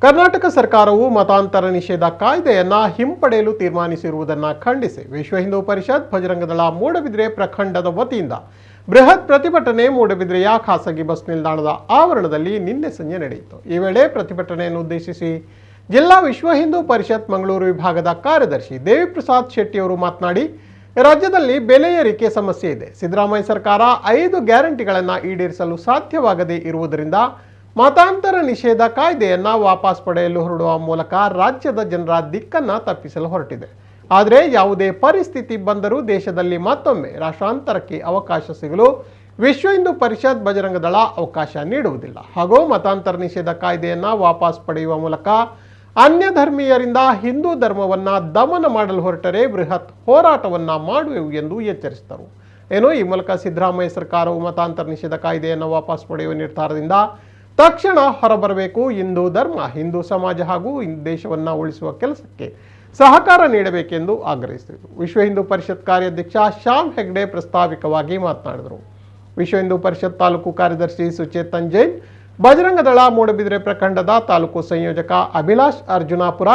ಕರ್ನಾಟಕ ಸರ್ಕಾರವು ಮತಾಂತರ ನಿಷೇಧ ಕಾಯ್ದೆಯನ್ನು ಹಿಂಪಡೆಯಲು ತೀರ್ಮಾನಿಸಿರುವುದನ್ನು ಖಂಡಿಸಿ ವಿಶ್ವ ಹಿಂದೂ ಪರಿಷತ್ ಬಜರಂಗದಳ ಮೂಡಬಿದ್ರೆ ಪ್ರಖಂಡದ ವತಿಯಿಂದ ಬೃಹತ್ ಪ್ರತಿಭಟನೆ ಮೂಡಬಿದ್ರೆಯ ಖಾಸಗಿ ಬಸ್ ನಿಲ್ದಾಣದ ಆವರಣದಲ್ಲಿ ನಿನ್ನೆ ಸಂಜೆ ನಡೆಯಿತು. ಈ ವೇಳೆ ಪ್ರತಿಭಟನೆಯನ್ನು ಉದ್ದೇಶಿಸಿ ಜಿಲ್ಲಾ ವಿಶ್ವ ಹಿಂದೂ ಪರಿಷತ್ ಮಂಗಳೂರು ವಿಭಾಗದ ಕಾರ್ಯದರ್ಶಿ ದೇವಿಪ್ರಸಾದ್ ಶೆಟ್ಟಿ ಅವರು ಮಾತನಾಡಿ, ರಾಜ್ಯದಲ್ಲಿ ಬೆಲೆ ಏರಿಕೆ ಸಮಸ್ಯೆ ಇದೆ. ಸಿದ್ದರಾಮಯ್ಯ ಸರ್ಕಾರ 5 ಗ್ಯಾರಂಟಿಗಳನ್ನು ಈಡೇರಿಸಲು ಸಾಧ್ಯವಾಗದೇ ಇರುವುದರಿಂದ ಮತಾಂತರ ನಿಷೇಧ ಕಾಯ್ದೆಯನ್ನು ವಾಪಸ್ ಪಡೆಯಲು ಹೊರಡುವ ಮೂಲಕ ರಾಜ್ಯದ ಜನರ ದಿಕ್ಕನ್ನು ತಪ್ಪಿಸಲು ಹೊರಟಿದೆ. ಆದರೆ ಯಾವುದೇ ಪರಿಸ್ಥಿತಿ ಬಂದರೂ ದೇಶದಲ್ಲಿ ಮತ್ತೊಮ್ಮೆ ರಾಷ್ಟ್ರಾಂತರಕ್ಕೆ ಅವಕಾಶ ಸಿಗಲು ವಿಶ್ವ ಹಿಂದೂ ಪರಿಷತ್ ಬಜರಂಗದಳ ಅವಕಾಶ ನೀಡುವುದಿಲ್ಲ ಹಾಗೂ ಮತಾಂತರ ನಿಷೇಧ ಕಾಯ್ದೆಯನ್ನು ವಾಪಸ್ ಪಡೆಯುವ ಮೂಲಕ ಅನ್ಯ ಧರ್ಮೀಯರಿಂದ ಹಿಂದೂ ಧರ್ಮವನ್ನು ದಮನ ಮಾಡಲು ಹೊರಟರೆ ಬೃಹತ್ ಹೋರಾಟವನ್ನು ಮಾಡುವೆವು ಎಂದು ಎಚ್ಚರಿಸಿದರು. ಈ ಮೂಲಕ ಸಿದ್ದರಾಮಯ್ಯ ಸರ್ಕಾರವು ಮತಾಂತರ ನಿಷೇಧ ಕಾಯ್ದೆಯನ್ನು ವಾಪಸ್ ಪಡೆಯುವ ನಿರ್ಧಾರದಿಂದ ತಕ್ಷಣ ಹೊರಬರಬೇಕು. ಹಿಂದೂ ಧರ್ಮ, ಹಿಂದೂ ಸಮಾಜ ಹಾಗೂ ದೇಶವನ್ನು ಉಳಿಸುವ ಕೆಲಸಕ್ಕೆ ಸಹಕಾರ ನೀಡಬೇಕೆಂದು ಆಗ್ರಹಿಸಿದರು. ವಿಶ್ವ ಹಿಂದೂ ಪರಿಷತ್ ಕಾರ್ಯಾಧ್ಯಕ್ಷ ಶ್ಯಾಮ್ ಹೆಗ್ಡೆ ಪ್ರಾಸ್ತಾವಿಕವಾಗಿ ಮಾತನಾಡಿದರು. ವಿಶ್ವ ಹಿಂದೂ ಪರಿಷತ್ ತಾಲೂಕು ಕಾರ್ಯದರ್ಶಿ ಸುಚೇತನ್ ಜೈನ್, ಬಜರಂಗದಳ ಮೂಡಬಿದ್ರೆ ಪ್ರಖಂಡದ ತಾಲೂಕು ಸಂಯೋಜಕ ಅಭಿಲಾಷ್ ಅರ್ಜುನಾಪುರ,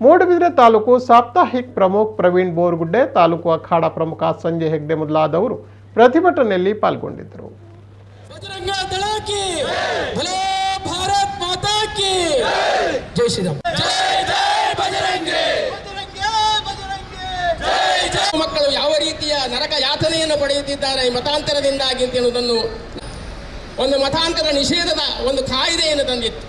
ಮೂಡಬಿದ್ರೆ ತಾಲೂಕು ಸಾಪ್ತಾಹಿಕ್ ಪ್ರಮುಖ್ ಪ್ರವೀಣ್ ಬೋರ್ಗುಡ್ಡೆ, ತಾಲೂಕು ಅಖಾಡ ಪ್ರಮುಖ ಸಂಜಯ್ ಹೆಗ್ಡೆ ಮೊದಲಾದವರು ಪ್ರತಿಭಟನೆಯಲ್ಲಿ ಪಾಲ್ಗೊಂಡಿದ್ದರು. ಮಕ್ಕಳು ಯಾವ ರೀತಿಯ ನರಕ ಯಾತನೆಯನ್ನು ಪಡೆಯುತ್ತಿದ್ದಾರೆ ಮತಾಂತರದಿಂದಾಗಿ ಎನ್ನುವುದನ್ನು ಒಂದು ಮತಾಂತರ ನಿಷೇಧದ ಒಂದು ಕಾಯ್ದೆಯನ್ನು ತಂದಿತ್ತು.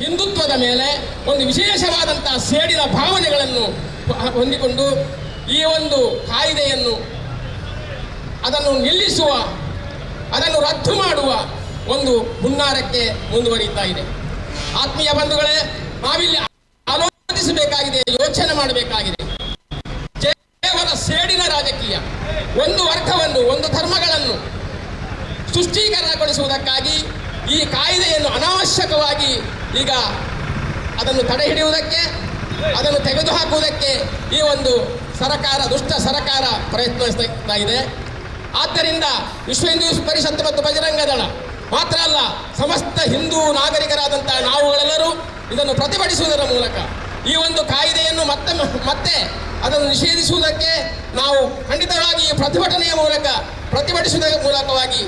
ಹಿಂದುತ್ವದ ಮೇಲೆ ಒಂದು ವಿಶೇಷವಾದಂತಹ ಸೇಡಿನ ಭಾವನೆಗಳನ್ನು ಹೊಂದಿಕೊಂಡು ಈ ಒಂದು ಕಾಯ್ದೆಯನ್ನು ಅದನ್ನು ನಿಲ್ಲಿಸುವ, ಅದನ್ನು ರದ್ದು ಮಾಡುವ ಒಂದು ಹುನ್ನಾರಕ್ಕೆ ಮುಂದುವರಿಯುತ್ತಾ ಇದೆ. ಆತ್ಮೀಯ ಬಂಧುಗಳೇ, ನಾವಿಲ್ಲಿ ಆಲೋಚಿಸಬೇಕಾಗಿದೆ, ಯೋಚನೆ ಮಾಡಬೇಕಾಗಿದೆ. ಕೇವಲ ಸೇಡಿನ ರಾಜಕೀಯ, ಒಂದು ವರ್ಗವನ್ನು, ಒಂದು ಧರ್ಮಗಳನ್ನು ತುಷ್ಟೀಕರಣಗೊಳಿಸುವುದಕ್ಕಾಗಿ ಈ ಕಾಯ್ದೆಯನ್ನು ಅನಾವಶ್ಯಕವಾಗಿ ಈಗ ಅದನ್ನು ತಡೆ ಹಿಡಿಯುವುದಕ್ಕೆ, ಅದನ್ನು ತೆಗೆದುಹಾಕುವುದಕ್ಕೆ ಈ ಒಂದು ಸರ್ಕಾರ, ದುಷ್ಟ ಸರ್ಕಾರ ಪ್ರಯತ್ನಿಸ್ತಾ ಇದೆ. ಆದ್ದರಿಂದ ವಿಶ್ವ ಹಿಂದೂ ಪರಿಷತ್ ಮತ್ತು ಬಜರಂಗದಳ ಮಾತ್ರ ಅಲ್ಲ, ಸಮಸ್ತ ಹಿಂದೂ ನಾಗರಿಕರಾದಂತಹ ನಾವುಗಳೆಲ್ಲರೂ ಇದನ್ನು ಪ್ರತಿಭಟಿಸುವುದರ ಮೂಲಕ ಈ ಒಂದು ಕಾಯ್ದೆಯನ್ನು ಮತ್ತೆ ಅದನ್ನು ನಿಷೇಧಿಸುವುದಕ್ಕೆ ನಾವು ಖಂಡಿತವಾಗಿ ಈ ಪ್ರತಿಭಟನೆಯ ಮೂಲಕ ಪ್ರತಿಭಟಿಸುವುದರ ಮೂಲಕವಾಗಿ